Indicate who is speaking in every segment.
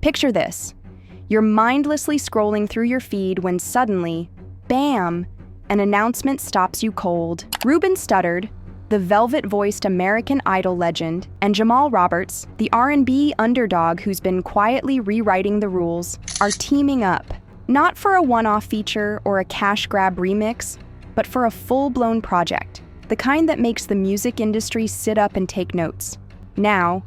Speaker 1: Picture this. You're mindlessly scrolling through your feed when suddenly, bam, an announcement stops you cold. Ruben Studdard, the velvet-voiced American Idol legend, and Jamal Roberts, the R&B underdog who's been quietly rewriting the rules, are teaming up. Not for a one-off feature or a cash-grab remix, but for a full-blown project. The kind that makes the music industry sit up and take notes. Now,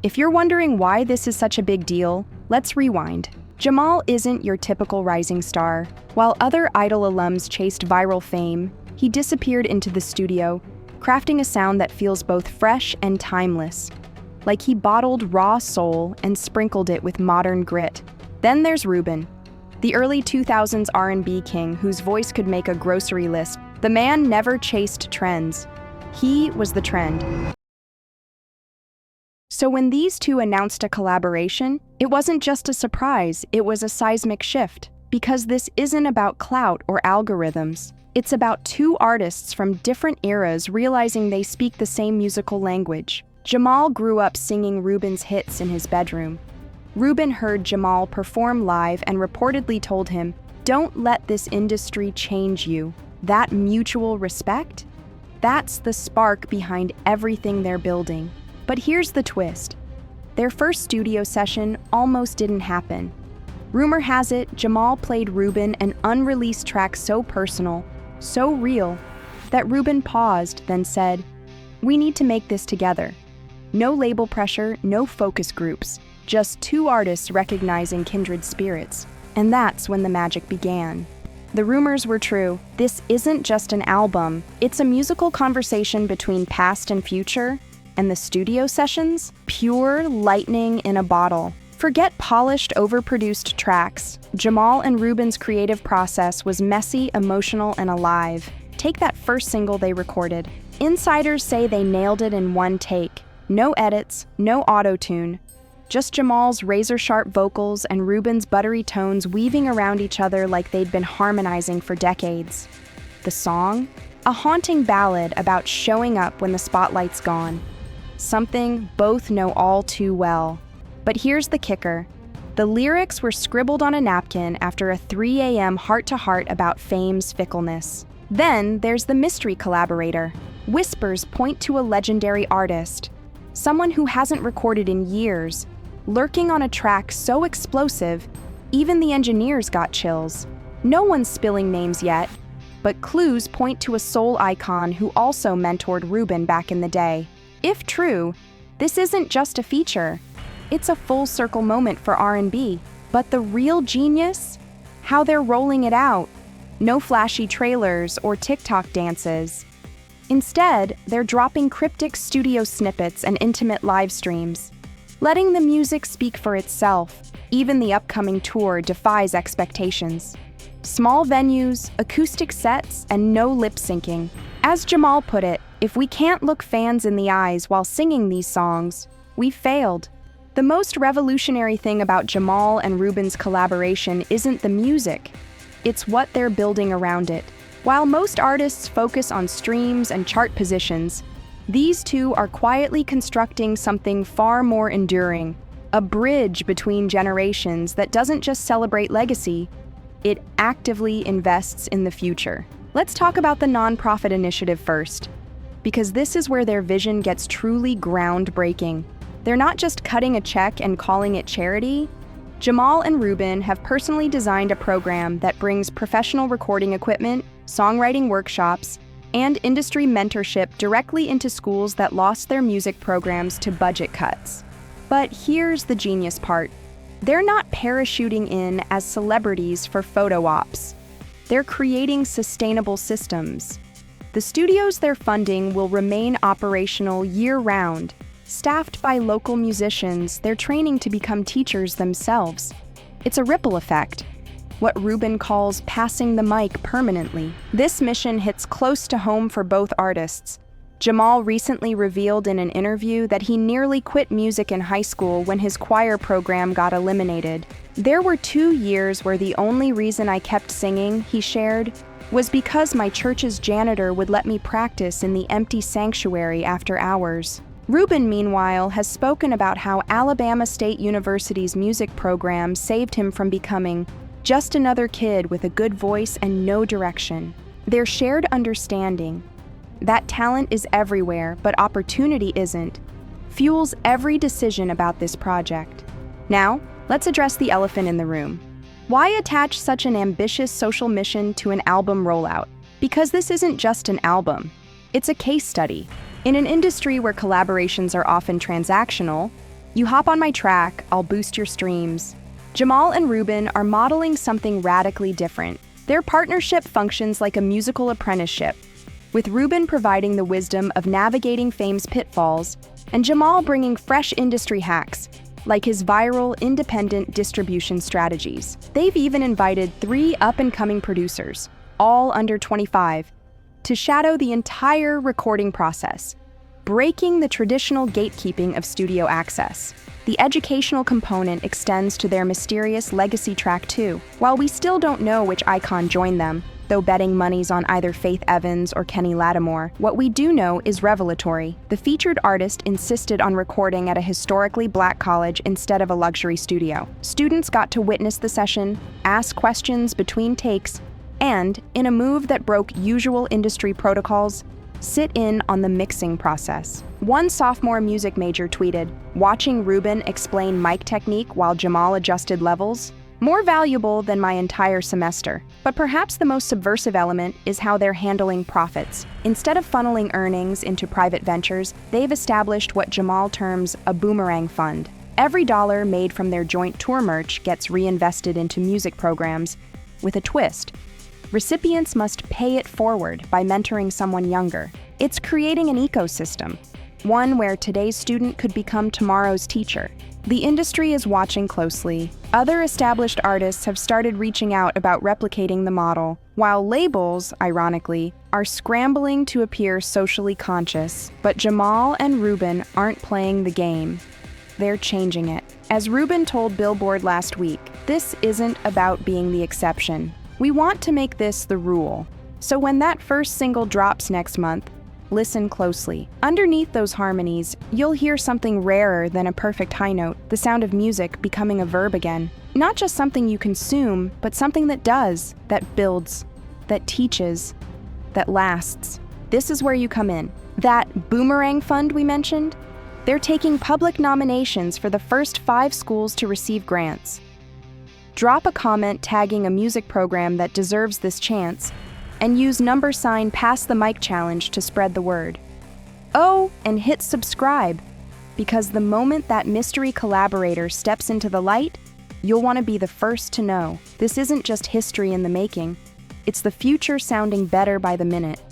Speaker 1: if you're wondering why this is such a big deal, let's rewind. Jamal isn't your typical rising star. While other Idol alums chased viral fame, he disappeared into the studio, crafting a sound that feels both fresh and timeless. Like he bottled raw soul and sprinkled it with modern grit. Then there's Ruben, the early 2000s R&B king whose voice could make a grocery list. The man never chased trends. He was the trend. So when these two announced a collaboration, it wasn't just a surprise, it was a seismic shift. Because this isn't about clout or algorithms. It's about two artists from different eras realizing they speak the same musical language. Jamal grew up singing Ruben's hits in his bedroom. Ruben heard Jamal perform live and reportedly told him, "Don't let this industry change you." That mutual respect? That's the spark behind everything they're building. But here's the twist. Their first studio session almost didn't happen. Rumor has it, Jamal played Ruben an unreleased track so personal, so real, that Ruben paused, then said, "We need to make this together." No label pressure, no focus groups, just two artists recognizing kindred spirits. And that's when the magic began. The rumors were true. This isn't just an album, it's a musical conversation between past and future, and the studio sessions, pure lightning in a bottle. Forget polished, overproduced tracks. Jamal and Ruben's creative process was messy, emotional, and alive. Take that first single they recorded. Insiders say they nailed it in one take. No edits, no auto-tune. Just Jamal's razor-sharp vocals and Ruben's buttery tones weaving around each other like they'd been harmonizing for decades. The song? A haunting ballad about showing up when the spotlight's gone. Something both know all too well. But here's the kicker. The lyrics were scribbled on a napkin after a 3 a.m. heart-to-heart about fame's fickleness. Then there's the mystery collaborator. Whispers point to a legendary artist, someone who hasn't recorded in years, lurking on a track so explosive, even the engineers got chills. No one's spilling names yet, but clues point to a soul icon who also mentored Ruben back in the day. If true, this isn't just a feature. It's a full-circle moment for R&B. But the real genius? How they're rolling it out. No flashy trailers or TikTok dances. Instead, they're dropping cryptic studio snippets and intimate live streams, letting the music speak for itself. Even the upcoming tour defies expectations. Small venues, acoustic sets, and no lip-syncing. As Jamal put it, if we can't look fans in the eyes while singing these songs, we've failed. The most revolutionary thing about Jamal and Ruben's collaboration isn't the music, it's what they're building around it. While most artists focus on streams and chart positions, these two are quietly constructing something far more enduring, a bridge between generations that doesn't just celebrate legacy, it actively invests in the future. Let's talk about the nonprofit initiative first, because this is where their vision gets truly groundbreaking. They're not just cutting a check and calling it charity. Jamal and Ruben have personally designed a program that brings professional recording equipment, songwriting workshops, and industry mentorship directly into schools that lost their music programs to budget cuts. But here's the genius part. They're not parachuting in as celebrities for photo ops. They're creating sustainable systems. The studios they're funding will remain operational year-round. Staffed by local musicians, they're training to become teachers themselves. It's a ripple effect, what Ruben calls passing the mic permanently. This mission hits close to home for both artists. Jamal recently revealed in an interview that he nearly quit music in high school when his choir program got eliminated. There were 2 years where the only reason I kept singing, he shared, was because my church's janitor would let me practice in the empty sanctuary after hours. Ruben, meanwhile, has spoken about how Alabama State University's music program saved him from becoming just another kid with a good voice and no direction. Their shared understanding that talent is everywhere, but opportunity isn't, fuels every decision about this project. Now, let's address the elephant in the room. Why attach such an ambitious social mission to an album rollout? Because this isn't just an album, it's a case study. In an industry where collaborations are often transactional, you hop on my track, I'll boost your streams. Jamal and Ruben are modeling something radically different. Their partnership functions like a musical apprenticeship, with Ruben providing the wisdom of navigating fame's pitfalls, and Jamal bringing fresh industry hacks, like his viral, independent distribution strategies. They've even invited 3 up-and-coming producers, all under 25, to shadow the entire recording process, breaking the traditional gatekeeping of studio access. The educational component extends to their mysterious legacy track too. While we still don't know which icon joined them, though betting money's on either Faith Evans or Kenny Lattimore, what we do know is revelatory. The featured artist insisted on recording at a historically black college instead of a luxury studio. Students got to witness the session, ask questions between takes, and, in a move that broke usual industry protocols, sit in on the mixing process. One sophomore music major tweeted, "Watching Ruben explain mic technique while Jamal adjusted levels? More valuable than my entire semester." But perhaps the most subversive element is how they're handling profits. Instead of funneling earnings into private ventures, they've established what Jamal terms a boomerang fund. Every dollar made from their joint tour merch gets reinvested into music programs, with a twist. Recipients must pay it forward by mentoring someone younger. It's creating an ecosystem, one where today's student could become tomorrow's teacher. The industry is watching closely. Other established artists have started reaching out about replicating the model, while labels, ironically, are scrambling to appear socially conscious. But Jamal and Ruben aren't playing the game. They're changing it. As Ruben told Billboard last week, this isn't about being the exception. We want to make this the rule. So when that first single drops next month, listen closely. Underneath those harmonies, you'll hear something rarer than a perfect high note, the sound of music becoming a verb again. Not just something you consume, but something that does, that builds, that teaches, that lasts. This is where you come in. That boomerang fund we mentioned, they're taking public nominations for the first 5 schools to receive grants. Drop a comment tagging a music program that deserves this chance, and use # Pass the Mic challenge to spread the word. Oh, and hit subscribe, because the moment that mystery collaborator steps into the light, you'll want to be the first to know. This isn't just history in the making, it's the future sounding better by the minute.